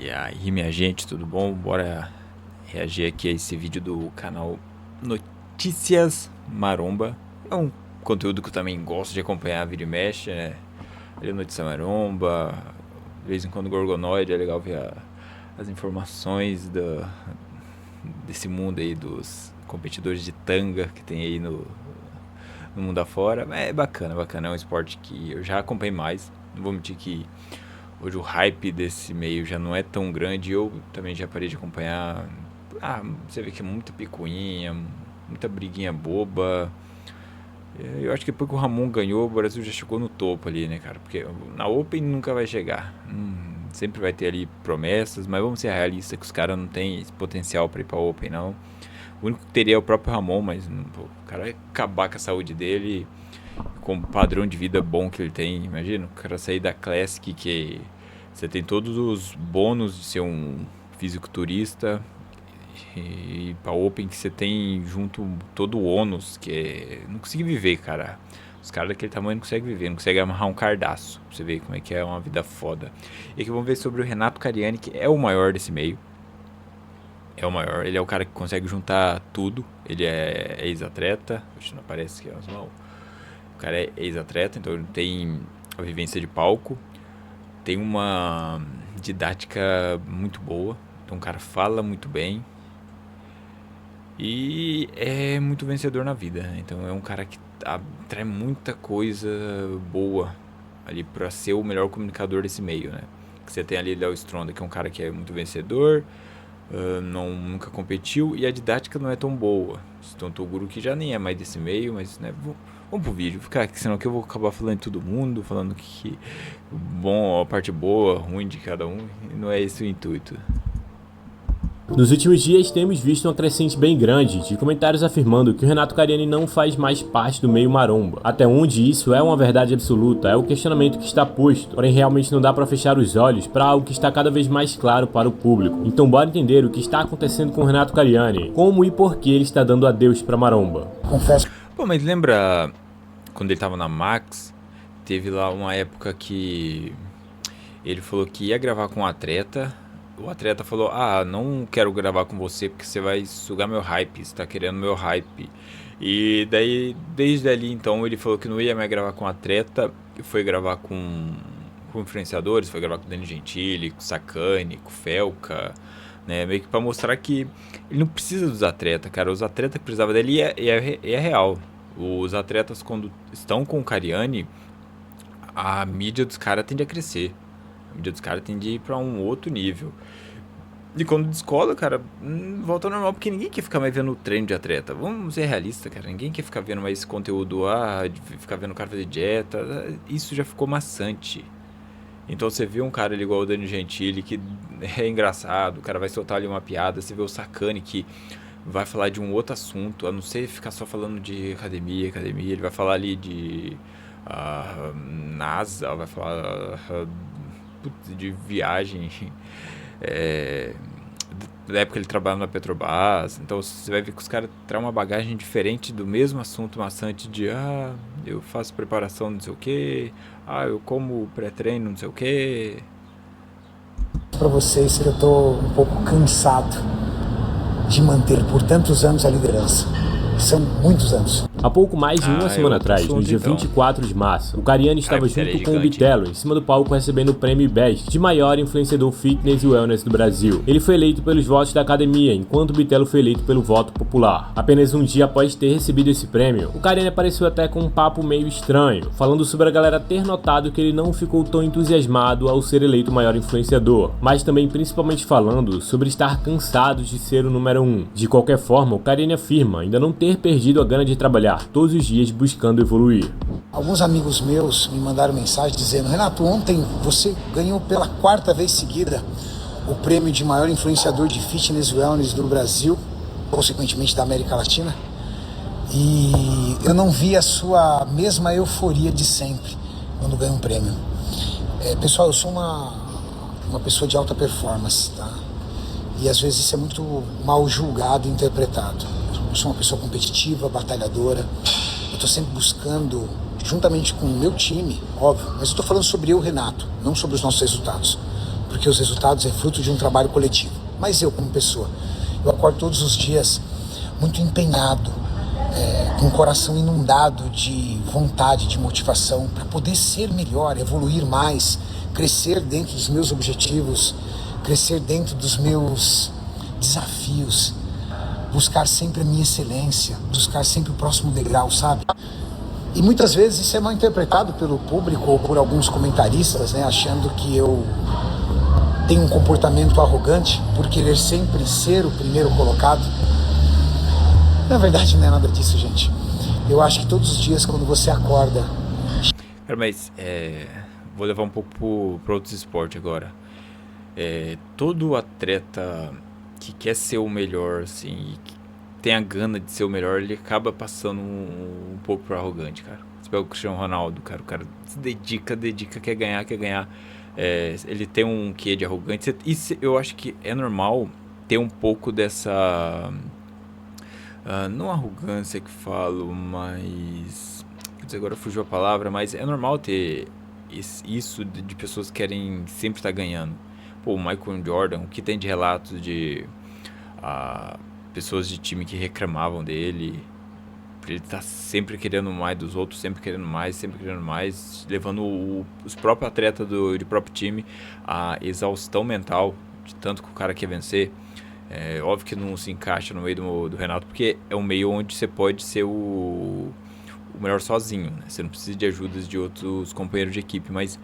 E aí, minha gente, tudo bom? Bora reagir aqui a esse vídeo do canal Notícias Maromba. É um conteúdo que eu também gosto de acompanhar, vira e mexe, né? Ali Notícia Maromba, de vez em quando Gorgonoide, é legal ver as informações desse mundo aí dos competidores de tanga que tem aí no mundo afora. É bacana, bacana, é um esporte que eu já acompanhei mais, não vou mentir que hoje o hype desse meio já não é tão grande. Eu também já parei de acompanhar. Você vê que é muita picuinha, muita briguinha boba. Eu acho que depois que o Ramon ganhou, o Brasil já chegou no topo ali, né, cara? Porque na Open nunca vai chegar. Sempre vai ter ali promessas, mas vamos ser realistas que os caras não têm esse potencial pra ir pra Open, não. O único que teria é o próprio Ramon, mas pô, o cara vai acabar com a saúde dele com o padrão de vida bom que ele tem. Imagina, o cara sair da Classic, que você tem todos os bônus de ser um fisiculturista, e pra Open que você tem junto todo o ônus, que é não conseguir viver, cara. Os caras daquele tamanho não conseguem viver, não conseguem amarrar um cardaço, pra você ver como é que é uma vida foda. E aqui vamos ver sobre o Renato Cariani, que é o maior desse meio. É o maior, ele é o cara que consegue juntar tudo. Ele é ex-atleta, não aparece aqui, ó. O cara é ex-atleta, então ele tem a vivência de palco, tem uma didática muito boa, então o cara fala muito bem e é muito vencedor na vida, né? Então é um cara que atrai muita coisa boa ali pra ser o melhor comunicador desse meio, né? Que você tem ali Léo Stronda, que é um cara que é muito vencedor, nunca competiu, e a didática não é tão boa. Então o Toguro, que já nem é mais desse meio, mas né, vamos pro vídeo, ficar aqui, senão que eu vou acabar falando de todo mundo, falando que bom, a parte boa, ruim de cada um, e não é esse o intuito. Nos últimos dias temos visto uma crescente bem grande de comentários afirmando que o Renato Cariani não faz mais parte do meio maromba. Até onde isso é uma verdade absoluta é o questionamento que está posto, porém realmente não dá para fechar os olhos para algo que está cada vez mais claro para o público. Então bora entender o que está acontecendo com o Renato Cariani, como e por que ele está dando adeus para maromba. Confesso. Pô, mas lembra quando ele tava na Max, teve lá uma época que ele falou que ia gravar com um atleta. O atleta falou, não quero gravar com você porque você vai sugar meu hype, você tá querendo meu hype. E daí, desde ali então, ele falou que não ia mais gravar com atleta, e foi gravar com influenciadores, foi gravar com o Danny Gentili, com o Sakane, com o Felca, né, meio que pra mostrar que ele não precisa dos atletas, cara, os atletas que precisavam dele é real. Os atletas, quando estão com o Cariani, a mídia dos caras tende a crescer. A mídia dos caras tende a ir pra um outro nível. E quando descola, cara, volta ao normal, porque ninguém quer ficar mais vendo o treino de atleta. Vamos ser realistas, cara. Ninguém quer ficar vendo mais esse conteúdo, de ficar vendo o cara fazer dieta. Isso já ficou maçante. Então você vê um cara ali igual o Danny Gentili, que é engraçado, o cara vai soltar ali uma piada. Você vê o Sakane, que vai falar de um outro assunto, a não ser ficar só falando de academia. Ele vai falar ali de NASA, vai falar de viagem, da época ele trabalhava na Petrobras. Então você vai ver que os caras trazem uma bagagem diferente do mesmo assunto maçante de eu faço preparação não sei o que, eu como pré-treino não sei o que. Para vocês que eu tô um pouco cansado de manter por tantos anos a liderança. São muitos anos. Há pouco mais de uma semana atrás, no dia 24 de março, o Cariani estava junto com o Bitelo em cima do palco recebendo o prêmio Best de maior influenciador fitness e wellness do Brasil. Ele foi eleito pelos votos da academia, enquanto o Bitelo foi eleito pelo voto popular. Apenas um dia após ter recebido esse prêmio, o Cariani apareceu até com um papo meio estranho, falando sobre a galera ter notado que ele não ficou tão entusiasmado ao ser eleito o maior influenciador, mas também principalmente falando sobre estar cansado de ser o número 1. De qualquer forma, o Cariani afirma ainda não ter perdido a gana de trabalhar todos os dias buscando evoluir. Alguns amigos meus me mandaram mensagem dizendo: Renato, ontem você ganhou pela 4ª vez seguida o prêmio de maior influenciador de fitness e wellness do Brasil, consequentemente da América Latina, e eu não vi a sua mesma euforia de sempre quando ganho um prêmio. Pessoal, eu sou uma pessoa de alta performance, tá? E às vezes isso é muito mal julgado e interpretado. Eu sou uma pessoa competitiva, batalhadora. Eu estou sempre buscando, juntamente com o meu time, óbvio, mas eu estou falando sobre eu, Renato, não sobre os nossos resultados. porque os resultados é fruto de um trabalho coletivo. Mas eu, como pessoa, eu acordo todos os dias muito empenhado, com o coração inundado de vontade, de motivação, para poder ser melhor, evoluir mais, crescer dentro dos meus objetivos, crescer dentro dos meus desafios, buscar sempre a minha excelência, buscar sempre o próximo degrau, sabe? E muitas vezes isso é mal interpretado pelo público ou por alguns comentaristas, né, achando que eu tenho um comportamento arrogante por querer sempre ser o primeiro colocado. Na verdade não é nada disso, gente. Eu acho que todos os dias quando você acorda... Cara, mas vou levar um pouco para outros esportes agora. Todo atleta que quer ser o melhor, assim, e que tem a gana de ser o melhor, ele acaba passando um pouco pro arrogante, cara. Você pega o Cristiano Ronaldo, cara, o cara se dedica, quer ganhar. Ele tem um quê de arrogante. Isso eu acho que é normal ter um pouco dessa... não arrogância que falo, mas... Quer dizer, agora fugiu a palavra, mas é normal ter isso de pessoas que querem sempre estar ganhando. Pô, o Michael Jordan, o que tem de relatos de pessoas de time que reclamavam dele, ele tá sempre querendo mais dos outros, sempre querendo mais, levando os próprios atletas de próprio time a exaustão mental, de tanto que o cara quer vencer. Óbvio que não se encaixa no meio do Renato, porque é um meio onde você pode ser o melhor sozinho, né? Você não precisa de ajudas de outros companheiros de equipe, mas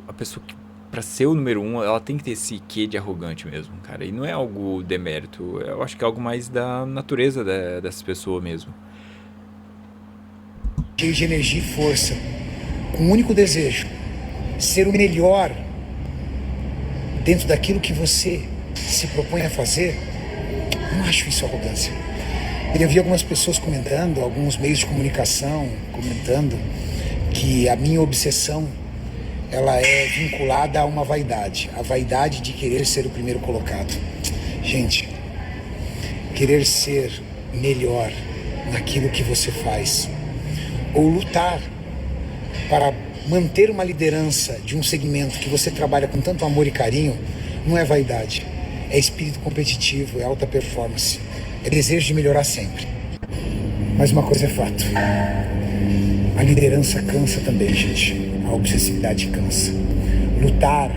a pessoa que, pra ser o número 1, ela tem que ter esse quê de arrogante mesmo, cara. E não é algo demérito, eu acho que é algo mais da natureza dessa pessoa mesmo. Cheio de energia e força, com um único desejo, ser o melhor dentro daquilo que você se propõe a fazer. Eu não acho isso arrogância. Eu vi algumas pessoas comentando, alguns meios de comunicação comentando que a minha obsessão ela é vinculada a uma vaidade, a vaidade de querer ser o primeiro colocado. Gente, querer ser melhor naquilo que você faz, ou lutar para manter uma liderança de um segmento que você trabalha com tanto amor e carinho, não é vaidade, é espírito competitivo, é alta performance, é desejo de melhorar sempre. Mas uma coisa é fato, a liderança cansa também, gente. A obsessividade cansa. Lutar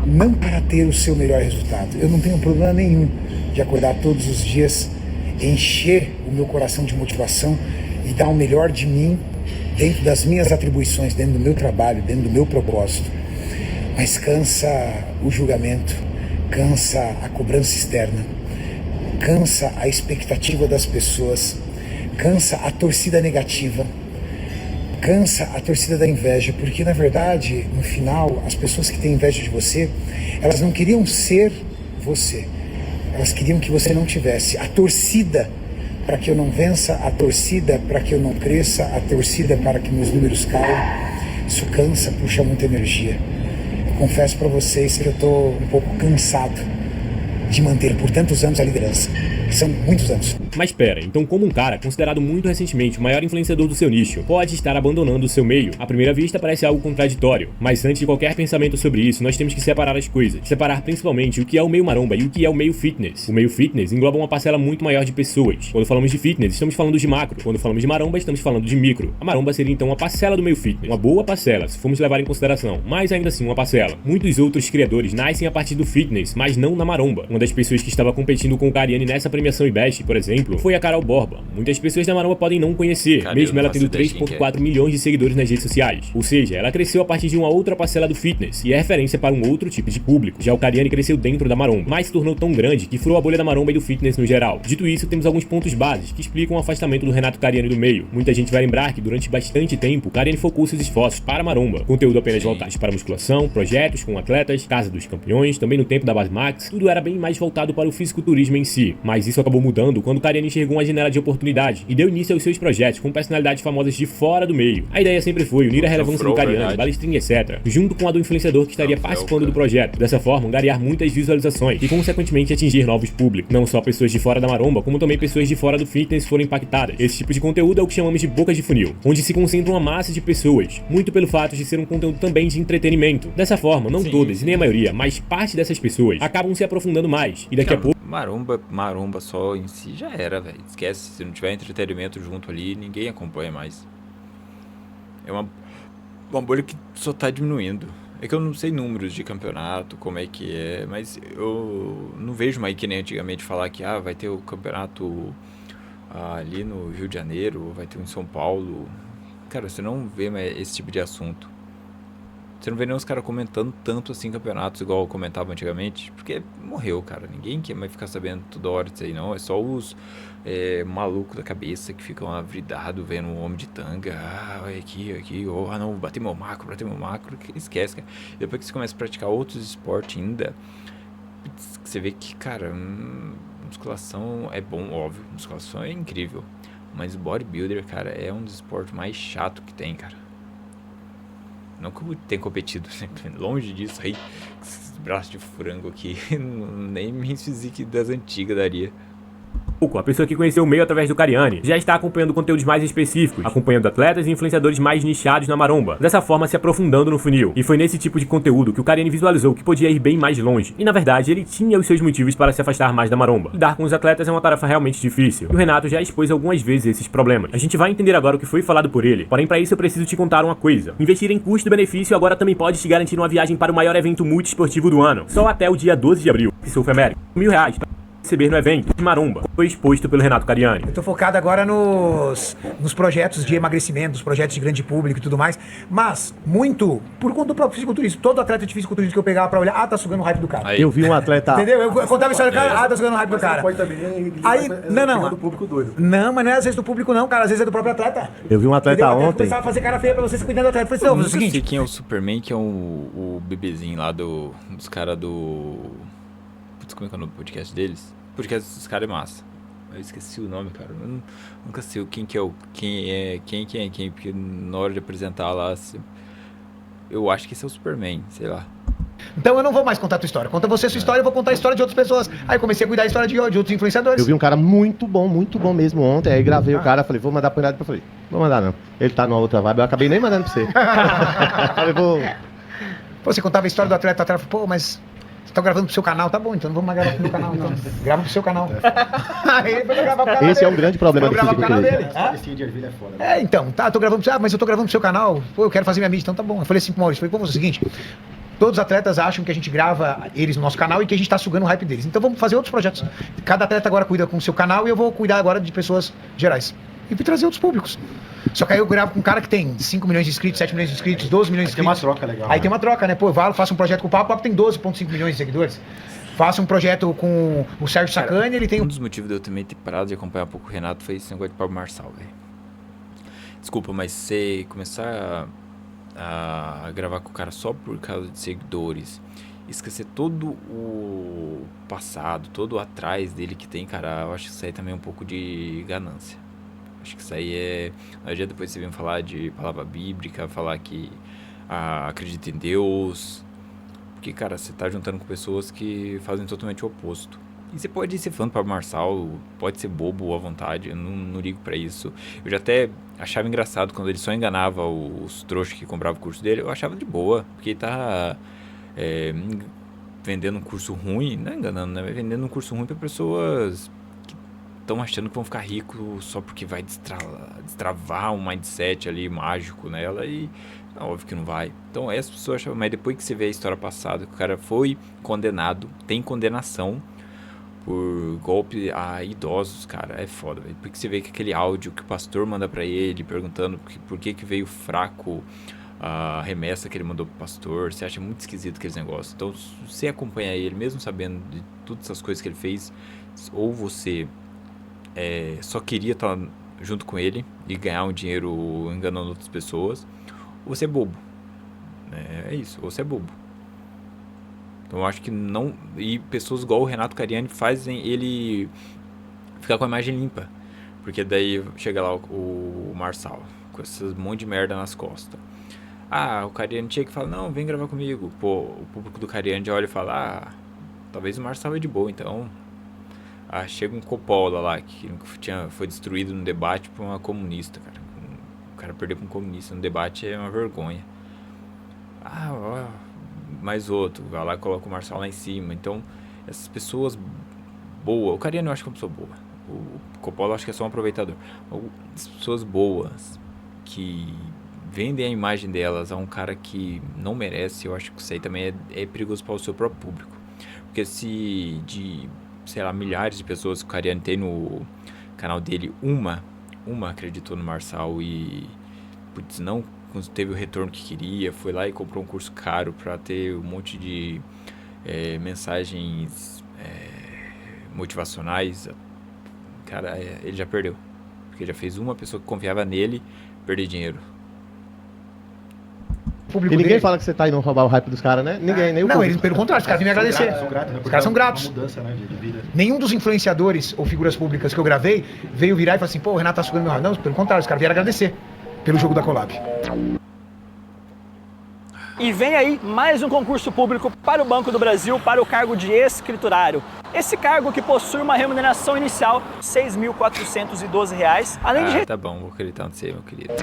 não para ter o seu melhor resultado. Eu não tenho problema nenhum de acordar todos os dias, encher o meu coração de motivação e dar o melhor de mim dentro das minhas atribuições, dentro do meu trabalho, dentro do meu propósito. Mas cansa o julgamento, cansa a cobrança externa, cansa a expectativa das pessoas, cansa a torcida negativa, cansa a torcida da inveja, porque na verdade, no final, as pessoas que têm inveja de você, elas não queriam ser você, elas queriam que você não tivesse. A torcida para que eu não vença, a torcida para que eu não cresça, a torcida para que meus números caiam, isso cansa, puxa muita energia. Eu confesso para vocês que eu estou um pouco cansado de manter por tantos anos a liderança. São muitos anos. Mas espera, então como um cara considerado muito recentemente o maior influenciador do seu nicho pode estar abandonando o seu meio? À primeira vista parece algo contraditório, mas antes de qualquer pensamento sobre isso, nós temos que separar as coisas. Separar principalmente o que é o meio maromba e o que é o meio fitness. O meio fitness engloba uma parcela muito maior de pessoas. Quando falamos de fitness, estamos falando de macro. Quando falamos de maromba, estamos falando de micro. A maromba seria então uma parcela do meio fitness. Uma boa parcela, se formos levar em consideração, mas ainda assim uma parcela. Muitos outros criadores nascem a partir do fitness, mas não na maromba. Uma das pessoas que estava competindo com o Cariani nessa premiação IBEST, por exemplo, foi a Carol Borba. Muitas pessoas da maromba podem não conhecer, mesmo ela tendo 3,4 milhões de seguidores nas redes sociais. Ou seja, ela cresceu a partir de uma outra parcela do fitness e é referência para um outro tipo de público. Já o Cariani cresceu dentro da maromba, mas se tornou tão grande que furou a bolha da maromba e do fitness no geral. Dito isso, temos alguns pontos básicos que explicam o afastamento do Renato Cariani do meio. Muita gente vai lembrar que durante bastante tempo, o Cariani focou seus esforços para a maromba. Conteúdo apenas voltado para musculação, projetos com atletas, Casa dos Campeões, também no tempo da Base Max, tudo era bem mais mais voltado para o fisiculturismo em si, mas isso acabou mudando quando Cariani enxergou uma janela de oportunidade e deu início aos seus projetos com personalidades famosas de fora do meio. A ideia sempre foi unir a relevância do Cariani, balestrinha, etc., junto com a do influenciador que estaria participando do projeto. Dessa forma, angariar muitas visualizações e, consequentemente, atingir novos públicos. Não só pessoas de fora da maromba, como também pessoas de fora do fitness foram impactadas. Esse tipo de conteúdo é o que chamamos de bocas de funil, onde se concentra uma massa de pessoas, muito pelo fato de ser um conteúdo também de entretenimento. Dessa forma, não todas e nem a maioria, mas parte dessas pessoas acabam se aprofundando mais, e daqui a pouco... Maromba só em si já era, velho. Esquece, se não tiver entretenimento junto ali, ninguém acompanha mais. É uma bolha que só tá diminuindo. É que eu não sei números de campeonato, como é que é, mas eu não vejo mais que nem antigamente falar que vai ter o campeonato ali no Rio de Janeiro, vai ter um em São Paulo. Cara, você não vê mais esse tipo de assunto. Você não vê nem os caras comentando tanto assim campeonatos igual eu comentava antigamente, porque morreu, cara. Ninguém quer mais ficar sabendo toda hora disso aí, não. É só os malucos da cabeça que ficam avridados vendo um homem de tanga. Olha aqui, não, bateu meu macro, que esquece, cara. Depois que você começa a praticar outros esportes ainda, você vê que, cara, musculação é bom, óbvio. Musculação é incrível. Mas o bodybuilder, cara, é um dos esportes mais chatos que tem, cara. Não que eu tenha competido, longe disso aí, esses braços de frango aqui, nem minha physique das antigas daria. A pessoa que conheceu o meio através do Cariani já está acompanhando conteúdos mais específicos, acompanhando atletas e influenciadores mais nichados na maromba, dessa forma se aprofundando no funil. E foi nesse tipo de conteúdo que o Cariani visualizou que podia ir bem mais longe. E na verdade, ele tinha os seus motivos para se afastar mais da maromba. Lidar com os atletas é uma tarefa realmente difícil. E o Renato já expôs algumas vezes esses problemas. A gente vai entender agora o que foi falado por ele. Porém, para isso eu preciso te contar uma coisa. Investir em custo-benefício agora também pode te garantir uma viagem para o maior evento multiesportivo do ano. Só até o dia 12 de abril. Surf América. R$1.000. Receber no evento de maromba foi exposto pelo Renato Cariani. Eu tô focado agora nos projetos de emagrecimento, nos projetos de grande público e tudo mais, mas muito por conta do próprio fisiculturismo. Todo atleta de fisiculturismo que eu pegava pra olhar, tá sugando o hype do cara. Aí. Eu vi um atleta... Entendeu? Eu contava a história do cara, tá sugando o hype do cara. Pode também, aí, não. Do público doido. Não, mas não é às vezes do público não, cara, às vezes é do próprio atleta. Eu vi um atleta ontem... Começava a fazer cara feia pra você se cuidando do atleta. Eu falei, não sei quem é o Superman, que é o bebezinho lá dos caras do... Putz, como é que é o nome do podcast deles? O podcast dos caras é massa. Eu esqueci o nome, cara. Eu nunca sei quem é quem, porque na hora de apresentar lá, eu acho que esse é o Superman, sei lá. Então eu não vou mais contar a tua história. Conta você a sua história, eu vou contar a história de outras pessoas. Aí comecei a cuidar da história de outros influenciadores. Eu vi um cara muito bom mesmo ontem. Aí gravei o cara, falei, vou mandar pro Renato. Eu falei, vou mandar não. Ele tá numa outra vibe, eu acabei nem mandando pra você. Falei, vou... Pô, você contava a história do atleta, pô, mas... Você tá gravando pro seu canal? Tá bom, então não vamos mais gravar pro meu canal, então. Grava pro seu canal. Aí ele foi gravar pro canal Esse dele. É um grande problema do fisiculturismo. Então, tá, tô gravando pro seu... mas eu tô gravando pro seu canal. Pô, eu quero fazer minha mídia, então tá bom. Eu falei assim pro Maurício, vamos fazer o seguinte... Todos os atletas acham que a gente grava eles no nosso canal e que a gente tá sugando o hype deles. Então vamos fazer outros projetos. Cada atleta agora cuida com o seu canal e eu vou cuidar agora de pessoas gerais. E trazer outros públicos. Só que aí eu gravo com um cara que tem 5 milhões de inscritos, 7 milhões de inscritos, 12 milhões de inscritos. Tem uma troca legal. Aí tem uma troca, né? Pô, eu faço um projeto com o Papo tem 12,5 milhões de seguidores. Faço um projeto com o Sérgio Sacani, ele tem... Um dos motivos de eu também ter parado de acompanhar um pouco o Renato foi esse negócio de Pablo Marçal, velho. Desculpa, mas você começar a gravar com o cara só por causa de seguidores, esquecer todo o passado, todo o atrás dele que tem, cara, eu acho que isso aí também é um pouco de ganância. Acho que isso aí é... Não adianta depois você vir falar de palavra bíblica, falar que acredita em Deus, porque, cara, você tá juntando com pessoas que fazem totalmente o oposto. E você pode ser fã do Pablo Marçal, pode ser bobo à vontade, eu não ligo pra isso. Eu já até achava engraçado quando ele só enganava os trouxas que compravam o curso dele, eu achava de boa, porque ele tá vendendo um curso ruim, não é enganando, né? Vendendo um curso ruim pra pessoas que estão achando que vão ficar ricos só porque vai destravar um mindset ali mágico nela e... Não, óbvio que não vai. Então essas pessoas achavam, mas depois que você vê a história passada, que o cara foi condenado, tem condenação por golpe a idosos, cara, é foda, velho. Porque você vê que aquele áudio que o pastor manda pra ele, perguntando por que veio fraco a remessa que ele mandou pro pastor, você acha muito esquisito aqueles negócios. Então, se você acompanhar ele, mesmo sabendo de todas essas coisas que ele fez, ou você só queria estar junto com ele e ganhar um dinheiro enganando outras pessoas, ou você é bobo. É isso, ou você é bobo. Então eu acho que não... E pessoas igual o Renato Cariani fazem ele ficar com a imagem limpa. Porque daí chega lá o Marçal, com esse monte de merda nas costas. O Cariani tinha que falar, não, vem gravar comigo. Pô, o público do Cariani já olha e fala, talvez o Marçal é de boa, então... chega um Coppola lá, que foi destruído no debate por uma comunista, cara. O cara perdeu pra um comunista no debate é uma vergonha. Mais outro, vai lá e coloca o Marçal lá em cima. Então, essas pessoas boas... O Cariani eu acho que é uma pessoa boa. O Coppola eu acho que é só um aproveitador. As pessoas boas que vendem a imagem delas a um cara que não merece, eu acho que isso aí também é perigoso para o seu próprio público. Porque se sei lá, milhares de pessoas que o Cariani tem no canal dele, uma acreditou no Marçal e não teve o retorno que queria, foi lá e comprou um curso caro para ter um monte de mensagens motivacionais, cara, ele já perdeu, porque já fez uma pessoa que confiava nele perder dinheiro. E ninguém dele fala que você tá indo roubar o hype dos caras, né? Ninguém, nem o Não, eles pelo contrário, os caras vêm me agradecer. São gratos, né? Os caras são gratos. Uma mudança, né, de vida. Nenhum dos influenciadores ou figuras públicas que eu gravei veio virar e falar assim, pô, o Renato tá sugando meu hype. Não, pelo contrário, os caras vieram agradecer pelo jogo da collab. E vem aí mais um concurso público para o Banco do Brasil para o cargo de escriturário. Esse cargo que possui uma remuneração inicial de R$ 6.412, além de... Tá bom, vou acreditar no você, meu querido.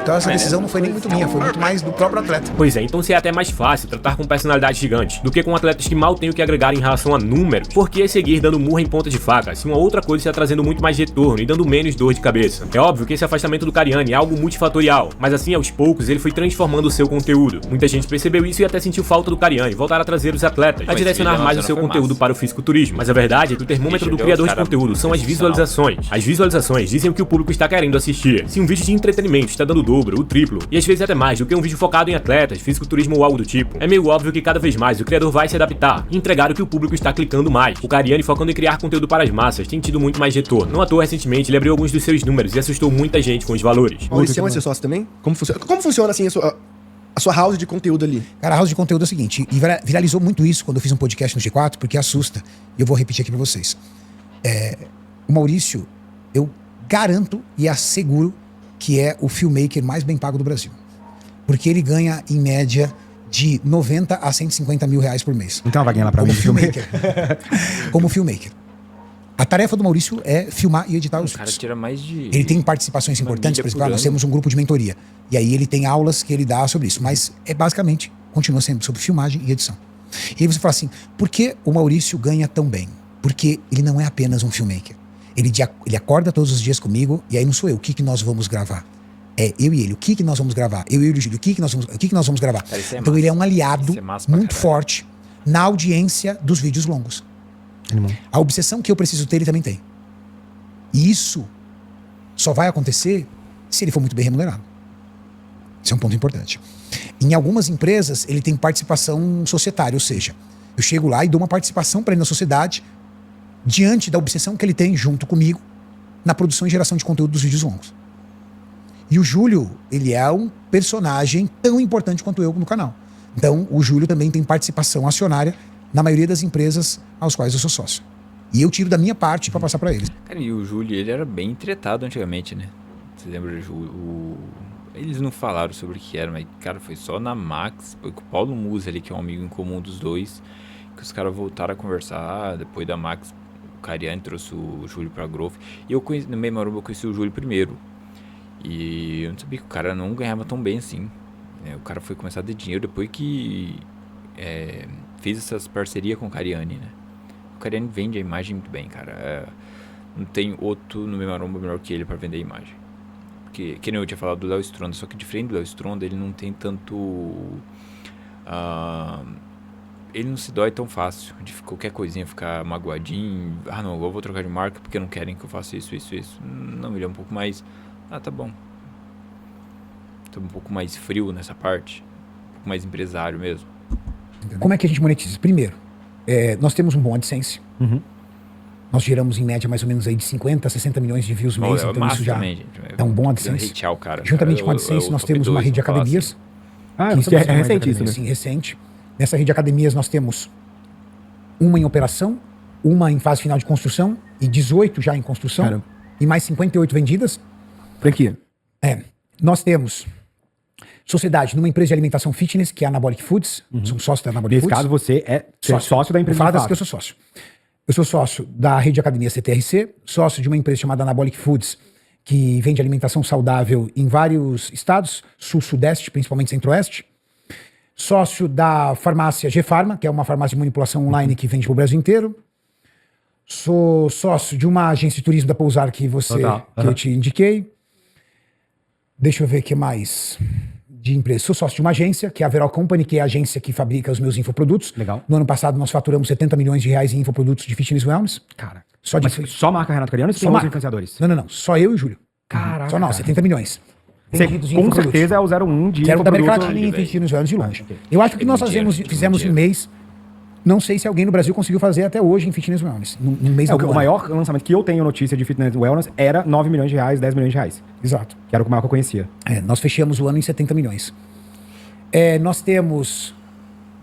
Então essa decisão não foi nem muito minha, foi muito mais do próprio atleta. Pois é, então se é até mais fácil tratar com personalidades gigantes do que com atletas que mal têm o que agregar em relação a números, por que seguir dando murro em ponta de faca, se uma outra coisa está trazendo muito mais retorno e dando menos dor de cabeça? É óbvio que esse afastamento do Cariani é algo multifatorial, mas assim aos poucos ele foi transformando o seu conteúdo. Muita gente percebeu isso e até sentiu falta do Cariani voltar a trazer os atletas, a direcionar mais o seu conteúdo para o fisiculturismo. Mas a verdade é que o termômetro do criador de conteúdo são as visualizações. As visualizações dizem o que o público está querendo assistir. Se um vídeo de entretenimento está dando o dobro, o triplo, e às vezes até mais do que um vídeo focado em atletas, fisiculturismo ou algo do tipo, é meio óbvio que cada vez mais o criador vai se adaptar e entregar o que o público está clicando mais. O Cariani, focando em criar conteúdo para as massas, tem tido muito mais retorno. Não à toa, recentemente, ele abriu alguns dos seus números e assustou muita gente com os valores. Você é sócio também? Como funciona assim a sua house de conteúdo ali? Cara, a house de conteúdo é o seguinte, e viralizou muito isso quando eu fiz um podcast no G4, porque assusta, e eu vou repetir aqui pra vocês. O Maurício, eu garanto e asseguro que é o filmmaker mais bem pago do Brasil. Porque ele ganha, em média, de 90 a 150 mil reais por mês. Então vai ganhar lá pra como mim. Filmmaker. Como filmmaker. A tarefa do Maurício é filmar e editar os vídeos. O cara tira mais de... Ele tem participações importantes, por exemplo, nós temos um grupo de mentoria. E aí ele tem aulas que ele dá sobre isso. Mas basicamente, continua sendo sobre filmagem e edição. E aí você fala assim, por que o Maurício ganha tão bem? Porque ele não é apenas um filmmaker. Ele acorda todos os dias comigo, e aí não sou eu. O que nós vamos gravar? É eu e ele. O que nós vamos gravar? Eu e o Júlio. O que nós vamos gravar? Cara, então massa. ele é um aliado muito caralho. forte na audiência dos vídeos longos. A obsessão que eu preciso ter, ele também tem. E isso só vai acontecer se ele for muito bem remunerado. Esse é um ponto importante. Em algumas empresas, ele tem participação societária, ou seja, eu chego lá e dou uma participação para ele na sociedade diante da obsessão que ele tem junto comigo na produção e geração de conteúdo dos vídeos longos. E o Júlio, ele é um personagem tão importante quanto eu no canal. Então, o Júlio também tem participação acionária na maioria das empresas aos quais eu sou sócio. E eu tiro da minha parte para passar para eles. Cara, e o Júlio, ele era bem tretado antigamente, né? Você lembra eles não falaram sobre o que era, mas, cara, foi só na Max, foi com o Paulo Musa ali, que é um amigo em comum dos dois, que os caras voltaram a conversar. Depois da Max, o Cariani trouxe o Júlio pra Growth. E eu conheci, no meio Maromba, eu conheci o Júlio primeiro. E eu não sabia que o cara não ganhava tão bem assim. O cara foi começar a ter dinheiro depois que fez essas parcerias com o Cariani, né? O Cariani vende a imagem muito bem, cara. Não tem outro no meio Maromba melhor que ele pra vender a imagem. Porque, que nem eu tinha falado do Léo Stronda, só que diferente do Léo Stronda, ele não tem tanto... ele não se dói tão fácil de qualquer coisinha ficar magoadinho. Não, eu vou trocar de marca porque não querem que eu faça isso. Não, ele é um pouco mais... tá bom. Tô um pouco mais frio nessa parte. Um pouco mais empresário mesmo. Como é que a gente monetiza? Primeiro, nós temos um bom AdSense. Uhum. Nós geramos em média mais ou menos aí de 50 a 60 milhões de views mês. Então isso já também, gente. é um bom AdSense. Cara, juntamente com o AdSense, nós temos uma rede de academias. Isso é recente isso, né? Sim, recente. Nessa rede de academias nós temos uma em operação, uma em fase final de construção e 18 já em construção. Caramba. E mais 58 vendidas. Franquia. Nós temos sociedade numa empresa de alimentação fitness, que é a Anabolic Foods. Sou sócio da Anabolic Nesse Foods. caso, você é sócio da empresa. Fala das que eu sou sócio. Eu sou sócio da rede de academia CTRC, sócio de uma empresa chamada Anabolic Foods, que vende alimentação saudável em vários estados, sul, sudeste, principalmente centro-oeste. Sócio da farmácia G-Pharma, que é uma farmácia de manipulação online que vende para o Brasil inteiro. Sou sócio de uma agência de turismo da Pousar que eu te indiquei. Deixa eu ver o que mais de empresa. Sou sócio de uma agência, que é a Veral Company, que é a agência que fabrica os meus infoprodutos. Legal. No ano passado nós faturamos 70 milhões de reais em infoprodutos de fitness wellness. Cara, Só de só marca Renato Cariani ou você tem outros influenciadores? Não. Só eu e o Júlio. Caraca. Só nós, 70 milhões. Você, Vendidos em com infoprodutos. certeza é o 01 de Zero da América infoproduto. Latina em fitness wellness de longe. Eu acho que o que nós fizemos em um mês, não sei se alguém no Brasil conseguiu fazer até hoje em fitness wellness. Num mês O maior lançamento que eu tenho notícia de fitness wellness era 9 milhões de reais, 10 milhões de reais. Exato. Que era o maior que eu conhecia. Nós fechamos o ano em 70 milhões. Nós temos...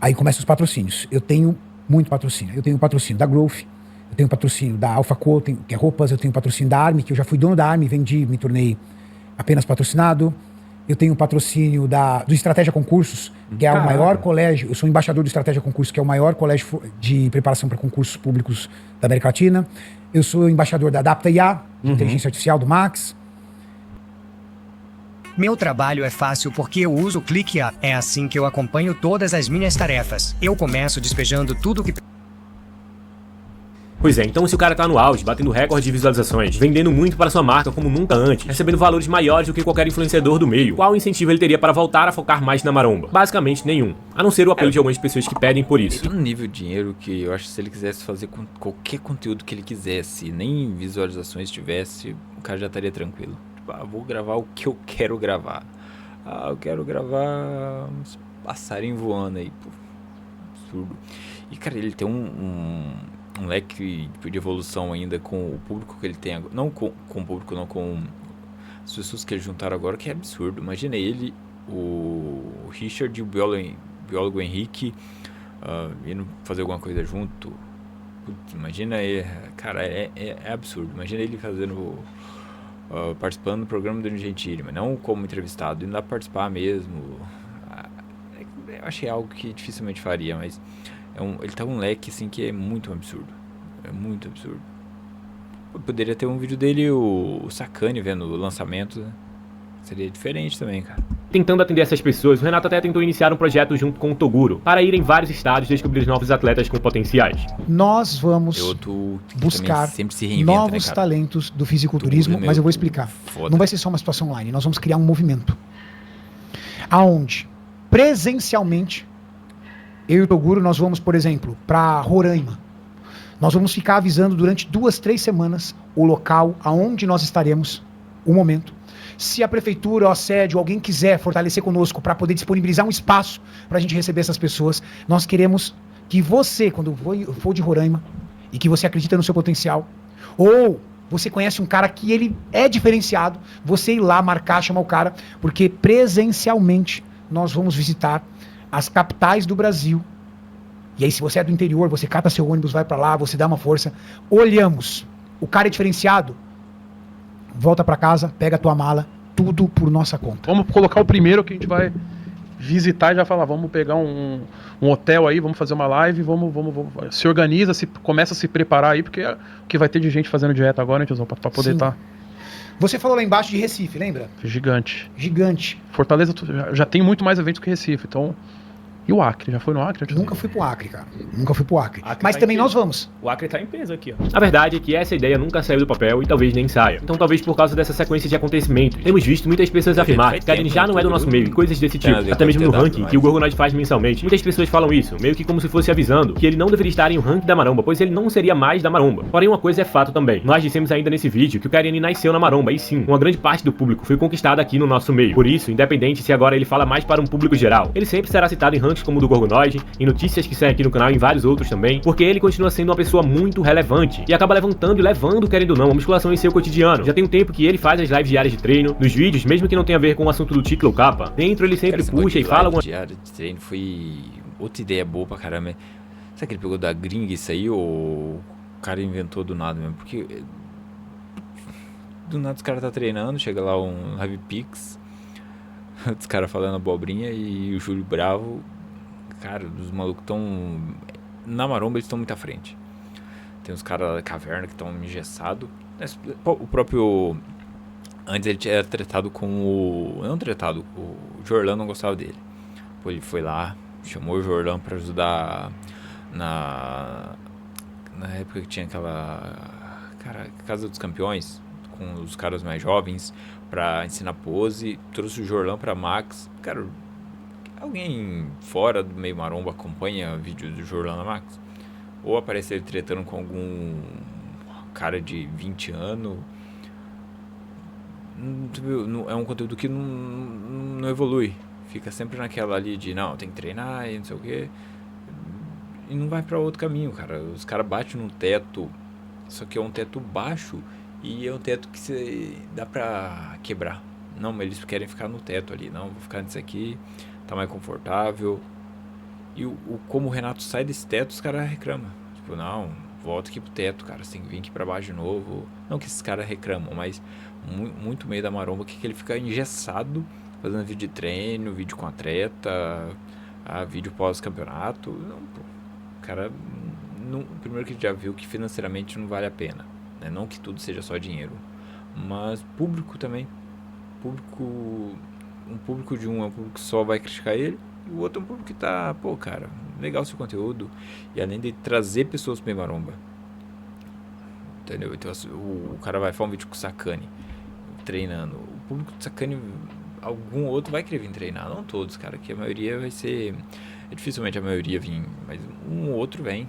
Aí começam os patrocínios. Eu tenho muito patrocínio. Eu tenho patrocínio da Growth, eu tenho patrocínio da Alpha Co, que é roupas, eu tenho patrocínio da Army, que eu já fui dono da Army, vendi, me tornei apenas patrocinado. Eu tenho patrocínio do Estratégia Concursos, que é o maior colégio. Eu sou embaixador do Estratégia Concursos, que é o maior colégio de preparação para concursos públicos da América Latina. Eu sou embaixador da Adapta IA, de inteligência artificial do Max. Meu trabalho é fácil porque eu uso o ClickUp. É assim que eu acompanho todas as minhas tarefas. Eu começo despejando tudo que... Pois é, então se o cara tá no auge, batendo recorde de visualizações, vendendo muito para sua marca como nunca antes, recebendo valores maiores do que qualquer influenciador do meio, qual incentivo ele teria para voltar a focar mais na maromba? Basicamente nenhum, a não ser o apelo de algumas pessoas que pedem por isso. Tem um nível de dinheiro que eu acho que se ele quisesse fazer com qualquer conteúdo que ele quisesse, nem visualizações tivesse, o cara já estaria tranquilo. Tipo, vou gravar o que eu quero gravar. Eu quero gravar uns passarinhos voando aí, pô, absurdo. E cara, ele tem um leque de evolução ainda com o público que ele tem agora. Não com o público, não com as pessoas que ele juntaram agora, que é absurdo. Imagina ele, o Richard e o biólogo Henrique indo fazer alguma coisa junto. Putz, imagina ele, cara, é absurdo. Imagina ele fazendo, participando do programa do Gentili, mas não como entrevistado, indo lá participar mesmo. Eu achei algo que dificilmente faria, mas ele tá um leque assim que é muito absurdo. É muito absurdo. Eu poderia ter um vídeo dele, o Sacani, vendo o lançamento, né? Seria diferente também, cara. Tentando atender essas pessoas, o Renato até tentou iniciar um projeto junto com o Toguro, para ir em vários estados descobrir novos atletas com potenciais. Nós vamos buscar sempre se reinventa, novos talentos do fisiculturismo, mas eu vou explicar. Foda. Não vai ser só uma situação online, nós vamos criar um movimento. Aonde, presencialmente, eu e o Toguro, nós vamos, por exemplo, para Roraima. Nós vamos ficar avisando durante 2-3 semanas o local aonde nós estaremos, o momento. Se a prefeitura, a sede, ou alguém quiser fortalecer conosco para poder disponibilizar um espaço para a gente receber essas pessoas, nós queremos que você, quando for de Roraima, e que você acredita no seu potencial, ou você conhece um cara que ele é diferenciado, você ir lá marcar, chamar o cara, porque presencialmente nós vamos visitar as capitais do Brasil. E aí, se você é do interior, você cata seu ônibus, vai pra lá, você dá uma força. Olhamos, o cara é diferenciado, volta pra casa, pega a tua mala, tudo por nossa conta. Vamos colocar o primeiro que a gente vai visitar e já falar, vamos pegar um hotel aí, vamos fazer uma live, vamos se organiza, começa a se preparar aí, porque é o que vai ter de gente fazendo dieta agora, né, tiozão, pra poder estar... Você falou lá embaixo de Recife, lembra? Gigante. Gigante. Fortaleza já tem muito mais eventos que Recife, então... E o Acre? Já foi no Acre? Nunca fui pro Acre, cara. Nunca fui pro Acre. Mas também nós vamos. O Acre tá em peso aqui, ó. A verdade é que essa ideia nunca saiu do papel e talvez nem saia. Então talvez por causa dessa sequência de acontecimentos, temos visto muitas pessoas afirmar que Karen já não é do nosso meio e coisas desse tipo. Até mesmo no ranking que o Gorgonoid faz mensalmente. Muitas pessoas falam isso, meio que como se fosse avisando que ele não deveria estar em um ranking da maromba, pois ele não seria mais da maromba. Porém uma coisa é fato também. Nós dissemos ainda nesse vídeo que o Karen nasceu na maromba e sim, uma grande parte do público foi conquistada aqui no nosso meio. Por isso, independente se agora ele fala mais para um público geral, ele sempre será citado em rankings como o do Gorgonoid, em notícias que saem aqui no canal e em vários outros também, porque ele continua sendo uma pessoa muito relevante e acaba levantando e levando, querendo ou não, a musculação em seu cotidiano. Já tem um tempo que ele faz as lives diárias de treino, nos vídeos, mesmo que não tenha a ver com o assunto do título ou capa, dentro ele sempre puxa e fala alguma... diária de treino foi outra ideia boa pra caramba. Será que ele pegou da gringa isso aí ou o cara inventou do nada mesmo? Porque do nada os caras tá treinando, chega lá um Heavy Pix, os caras falando abobrinha e o Júlio Bravo, cara, os malucos tão... Na maromba eles estão muito à frente. Tem os caras da caverna que estão engessados. O próprio... Antes ele era tretado com o... Não tretado, o Jorlan não gostava dele. Pô, ele foi lá, chamou o Jorlan pra ajudar na época que tinha aquela... Cara, Casa dos Campeões, com os caras mais jovens, pra ensinar pose. Trouxe o Jorlan pra Max. Cara, alguém fora do meio maromba acompanha vídeos do Jorlan na Max? Ou aparece ele tretando com algum cara de 20 anos? É um conteúdo que não evolui. Fica sempre naquela ali de, não, tem que treinar e não sei o quê. E não vai pra outro caminho, cara. Os caras batem num teto. Só que é um teto baixo e é um teto que dá pra quebrar. Não, mas eles querem ficar no teto ali. Não, vou ficar nisso aqui, tá mais confortável. E como o Renato sai desse teto, os caras reclamam. Tipo, não, volta aqui pro teto, cara. Você tem que vir aqui pra baixo de novo. Não que esses caras reclamam, mas muito meio da maromba que ele fica engessado, fazendo vídeo de treino, vídeo com atleta, vídeo pós-campeonato. Não, pô. O cara, primeiro que já viu que financeiramente não vale a pena, né? Não que tudo seja só dinheiro, mas público também. Um público de um é um público que só vai criticar ele, e o outro é um público que tá, pô, cara, legal o seu conteúdo, e além de trazer pessoas pro meio maromba, entendeu? Então o cara vai fazer um vídeo com o Sakane treinando, o público do Sakane, algum outro vai querer vir treinar, não todos, cara, que a maioria vai ser, dificilmente a maioria vir, mas um ou outro vem.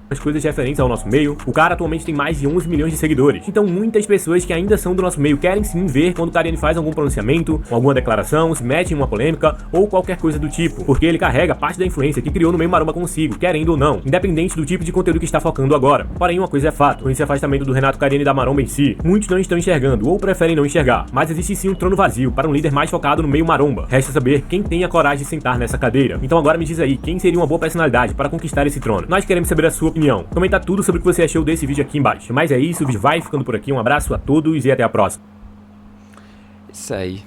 As coisas referentes ao nosso meio, o cara atualmente tem mais de 11 milhões de seguidores. Então muitas pessoas que ainda são do nosso meio querem sim ver quando o Cariani faz algum pronunciamento, alguma declaração, se mete em uma polêmica ou qualquer coisa do tipo, porque ele carrega parte da influência que criou no meio maromba consigo, querendo ou não, independente do tipo de conteúdo que está focando agora. Porém, uma coisa é fato, com esse afastamento do Renato Cariani da maromba em si, muitos não estão enxergando ou preferem não enxergar, mas existe sim um trono vazio para um líder mais focado no meio maromba. Resta saber quem tem a coragem de sentar nessa cadeira. Então agora me diz aí, quem seria uma boa personalidade para conquistar esse trono? Nós queremos saber a sua opinião. Comenta tudo sobre o que você achou desse vídeo aqui embaixo. Mas é isso, o vídeo vai ficando por aqui. Um abraço a todos e até a próxima. Isso aí.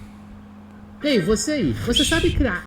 Ei, você aí, você sabe criar